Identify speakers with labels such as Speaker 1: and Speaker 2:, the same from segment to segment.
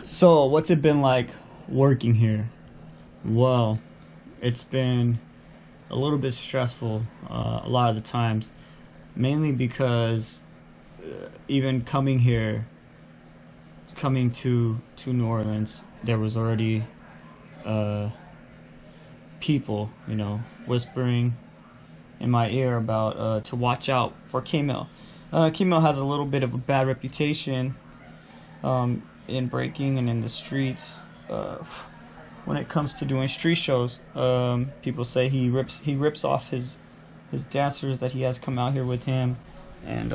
Speaker 1: So, what's it been like working here? Well, it's been a little bit stressful a lot of the times, mainly because even coming here, coming to New Orleans, there was already uh, people, whispering in my ear about to watch out for K-Mel. K-Mel has a little bit of a bad reputation in breaking and in the streets. When it comes to doing street shows, people say he rips off his dancers that he has come out here with him, and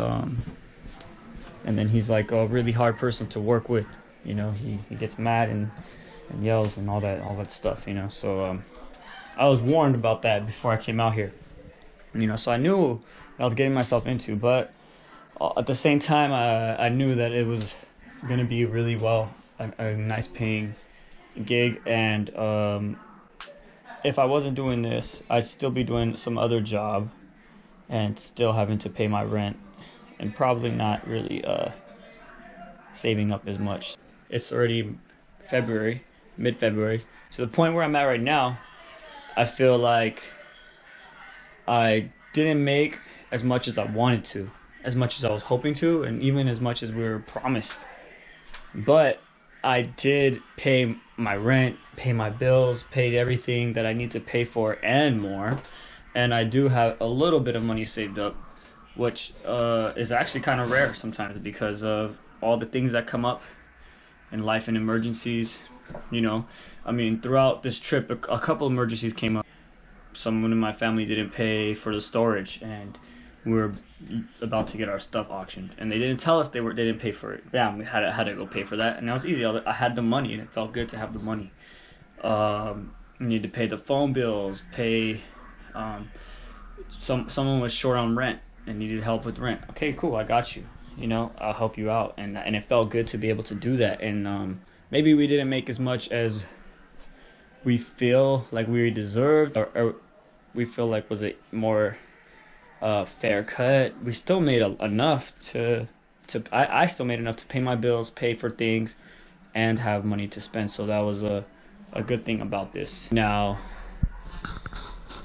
Speaker 1: then he's like a really hard person to work with. He gets mad and yells and all that stuff. So I was warned about that before I came out here. So I knew what I was getting myself into, but at the same time, I knew that it was going to be really a nice paying gig, and if I wasn't doing this, I'd still be doing some other job and still having to pay my rent and probably not really saving up as much. It's already mid-February, to the point where I'm at right now. I feel like I didn't make as much as I wanted to, as much as I was hoping to, and even as much as we were promised. But I did pay my rent, pay my bills, paid everything that I need to pay for and more. And I do have a little bit of money saved up, which is actually kind of rare sometimes because of all the things that come up in life and emergencies. Throughout this trip, a couple emergencies came up. Someone in my family didn't pay for the storage, and we were about to get our stuff auctioned, and they didn't tell us they didn't pay for it. Yeah, we had to go pay for that, and that was easy. I had the money, and it felt good to have the money. We need to pay the phone bills, pay. Someone was short on rent and needed help with rent. Okay, cool, I got you. I'll help you out, and it felt good to be able to do that. And maybe we didn't make as much as we feel like we deserved, or we feel like was it more fair cut. We still made enough to I still made enough to pay my bills, pay for things, and have money to spend. So that was a good thing about this. Now,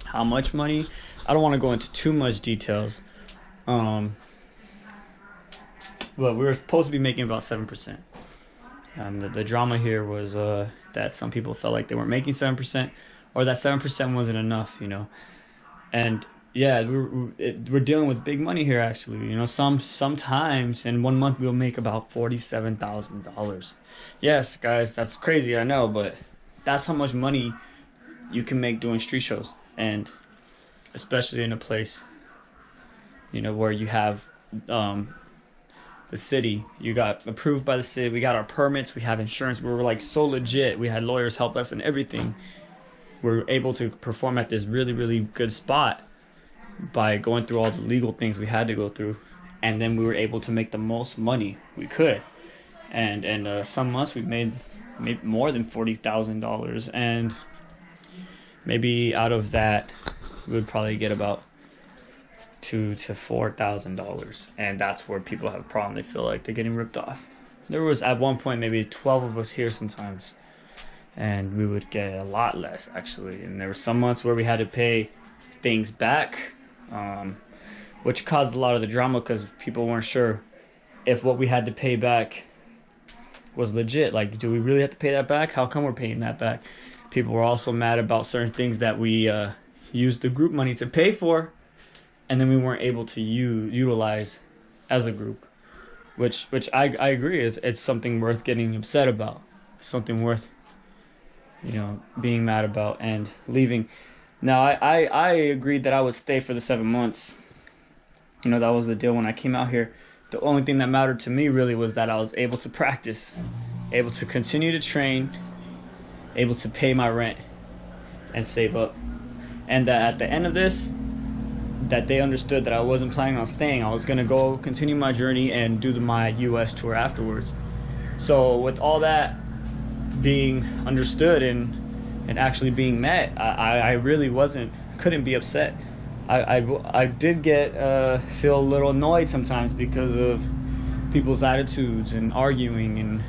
Speaker 1: how much money? I don't want to go into too much details. But we were supposed to be making about 7%. And the drama here was that some people felt like they weren't making 7%, or that 7% wasn't enough, And yeah, we're dealing with big money here, actually. Sometimes in 1 month we'll make about $47,000. Yes, guys, that's crazy, I know, but that's how much money you can make doing street shows, and especially in a place, where you have the city. You got approved by the city. We got our permits. We have insurance. We were like so legit. We had lawyers help us and everything. We were able to perform at this really, really good spot by going through all the legal things we had to go through, and then we were able to make the most money we could. And some months we made more than $40,000, and maybe out of that we would probably get about $2,000 to $4,000, and that's where people have a problem. They feel like they're getting ripped off. There was at one point maybe 12 of us here sometimes, and we would get a lot less actually. And there were some months where we had to pay things back, which caused a lot of the drama because people weren't sure if what we had to pay back was legit. Like, do we really have to pay that back? How come we're paying that back? People were also mad about certain things that we used the group money to pay for, and then we weren't able to utilize as a group, which I agree is it's something worth getting upset about, something worth being mad about and leaving. Now I agreed that I would stay for the 7 months. That was the deal when I came out here. The only thing that mattered to me really was that I was able to practice, able to continue to train, able to pay my rent and save up, and that at the end of this, that they understood that I wasn't planning on staying. I was going to go continue my journey and do my US tour afterwards. So with all that being understood and actually being met, I really couldn't be upset. I did feel a little annoyed sometimes because of people's attitudes and arguing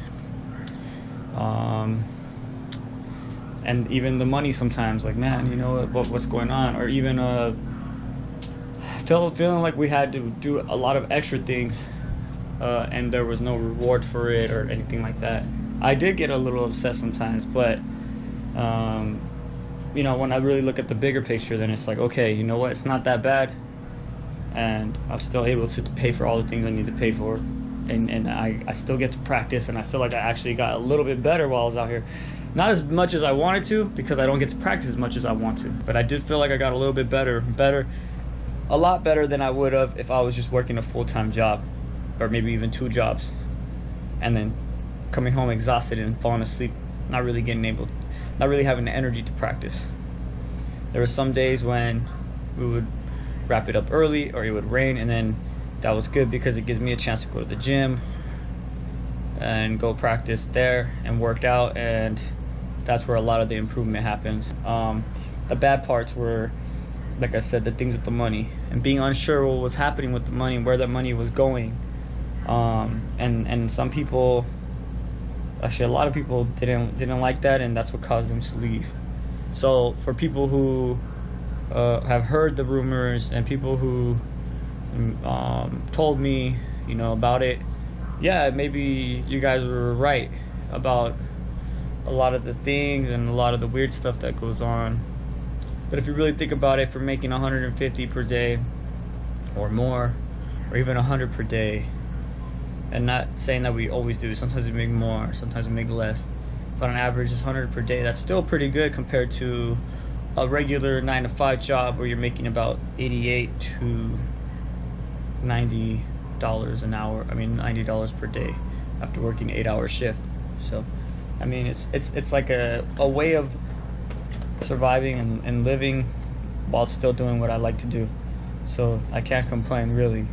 Speaker 1: And even the money sometimes, like, man, you know what's going on, or even feeling like we had to do a lot of extra things, and there was no reward for it or anything like that. I did get a little upset sometimes, but you know, when I really look at the bigger picture, then it's like, okay, you know what, it's not that bad, and I'm still able to pay for all the things I need to pay for, and I still get to practice, and I feel like I actually got a little bit better while I was out here. Not as much as I wanted to, because I don't get to practice as much as I want to, but I did feel like I got a little bit better, a lot better than I would have if I was just working a full-time job, or maybe even 2 jobs, and then coming home exhausted and falling asleep, not really having the energy to practice. There were some days when we would wrap it up early, or it would rain, and then that was good because it gives me a chance to go to the gym and go practice there and work out, and that's where a lot of the improvement happens. The bad parts were, like I said, the things with the money and being unsure what was happening with the money and where that money was going. And some people, actually a lot of people didn't like that, and that's what caused them to leave. So for people who have heard the rumors and people who told me, you know, about it, yeah, maybe you guys were right about a lot of the things and a lot of the weird stuff that goes on. But if you really think about it, for making 150 per day or more, or even 100 per day, and not saying that we always do, sometimes we make more, sometimes we make less, but on average it's 100 per day. That's still pretty good compared to a regular 9-to-5 job where you're making about $88 to $90 an hour. I mean, $90 per day after working 8-hour shift. So I mean, it's like a way of surviving and living while still doing what I like to do. So I can't complain, really.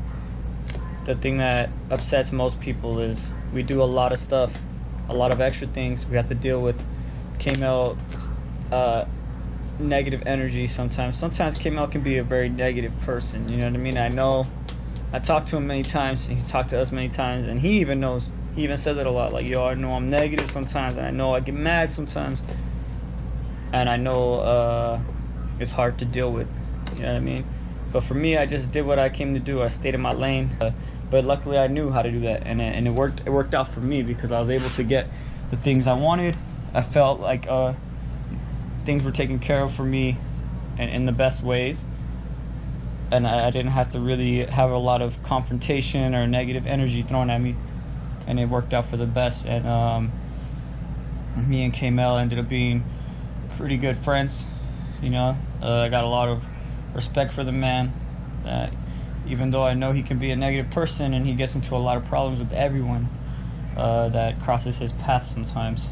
Speaker 1: The thing that upsets most people is we do a lot of stuff, a lot of extra things. We have to deal with K-Mel negative energy sometimes. Sometimes K-Mel can be a very negative person, you know what I mean? I know, I talked to him many times, he's talked to us many times, and he even knows. He even says it a lot, like, yo, I know I'm negative sometimes, and I know I get mad sometimes, and I know it's hard to deal with, you know what I mean? But for me, I just did what I came to do. I stayed in my lane, but luckily I knew how to do that, and it worked. It worked out for me because I was able to get the things I wanted. I felt like things were taken care of for me in the best ways, and I didn't have to really have a lot of confrontation or negative energy thrown at me. And it worked out for the best, and me and K-Mel ended up being pretty good friends, you know. I got a lot of respect for the man, even though I know he can be a negative person and he gets into a lot of problems with everyone that crosses his path sometimes.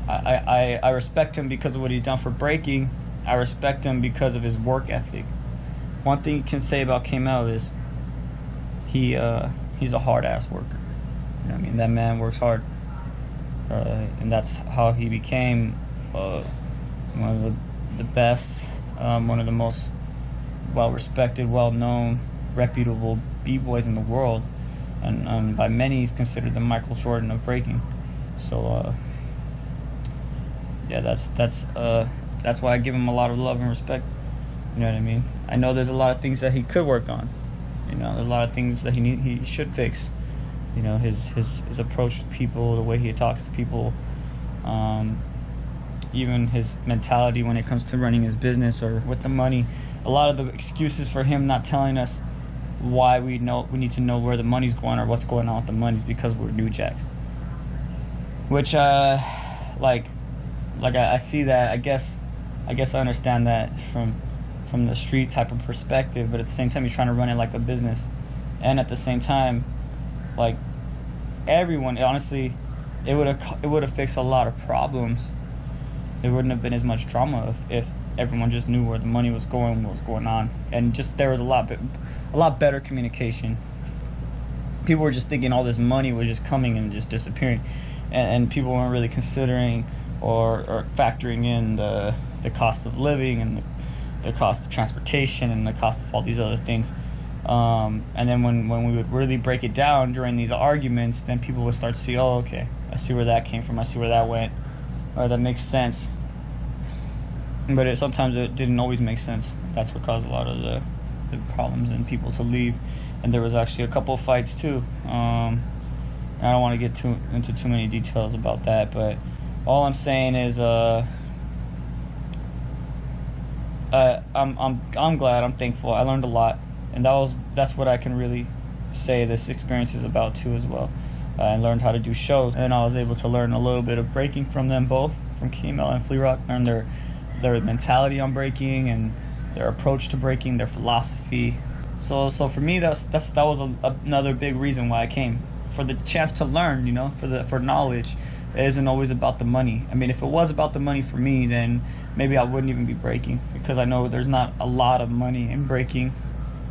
Speaker 1: I respect him because of what he's done for breaking. I respect him because of his work ethic. One thing you can say about K-Mel is he's a hard-ass worker. You know what I mean? That man works hard. And that's how he became one of the best, one of the most well-respected, well-known, reputable b-boys in the world. And by many, he's considered the Michael Jordan of breaking. So, yeah, that's why I give him a lot of love and respect. You know what I mean? I know there's a lot of things that he could work on. You know, there's a lot of things that he should fix. You know, his approach to people, the way he talks to people, even his mentality when it comes to running his business or with the money. A lot of the excuses for him not telling us why we need to know where the money's going or what's going on with the money is because we're new jacks. Which like I see that. I guess I understand that from the street type of perspective, but at the same time, he's trying to run it like a business. And at the same time, like, everyone, honestly, it would have fixed a lot of problems. There wouldn't have been as much drama if everyone just knew where the money was going, what was going on, and just there was a lot better communication. People were just thinking all this money was just coming and just disappearing, and people weren't really considering or factoring in the cost of living and the cost of transportation and the cost of all these other things. And then when we would really break it down during these arguments, then people would start to see, oh, okay, I see where that came from, I see where that went, or that makes sense. But sometimes it didn't always make sense. That's what caused a lot of the problems and people to leave. And there was actually a couple of fights too. I don't want to get into too many details about that, but all I'm saying is I'm glad, I'm thankful. I learned a lot, and that's what I can really say this experience is about too as well. I learned how to do shows, and I was able to learn a little bit of breaking from them both, from K-Mel and Flea Rock. Learn their mentality on breaking and their approach to breaking, their philosophy. So for me, that was another big reason why I came, for the chance to learn, for knowledge. It isn't always about the money. I mean, if it was about the money for me, then maybe I wouldn't even be breaking, because I know there's not a lot of money in breaking.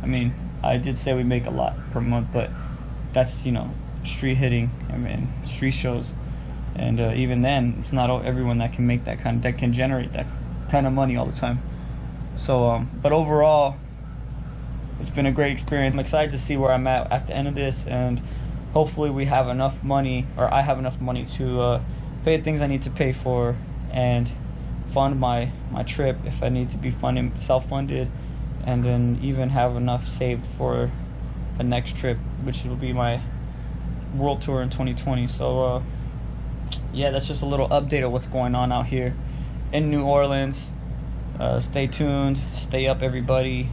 Speaker 1: I mean, I did say we make a lot per month, but that's, street hitting, street shows. And even then, it's not everyone that can make that can generate that kind of money all the time. So, but overall, it's been a great experience. I'm excited to see where I'm at the end of this, and hopefully we have enough money, or I have enough money to pay the things I need to pay for and fund my trip if I need to be self-funded, and then even have enough saved for the next trip, which will be my world tour in 2020. So yeah, that's just a little update of what's going on out here in New Orleans. Stay tuned, stay up everybody.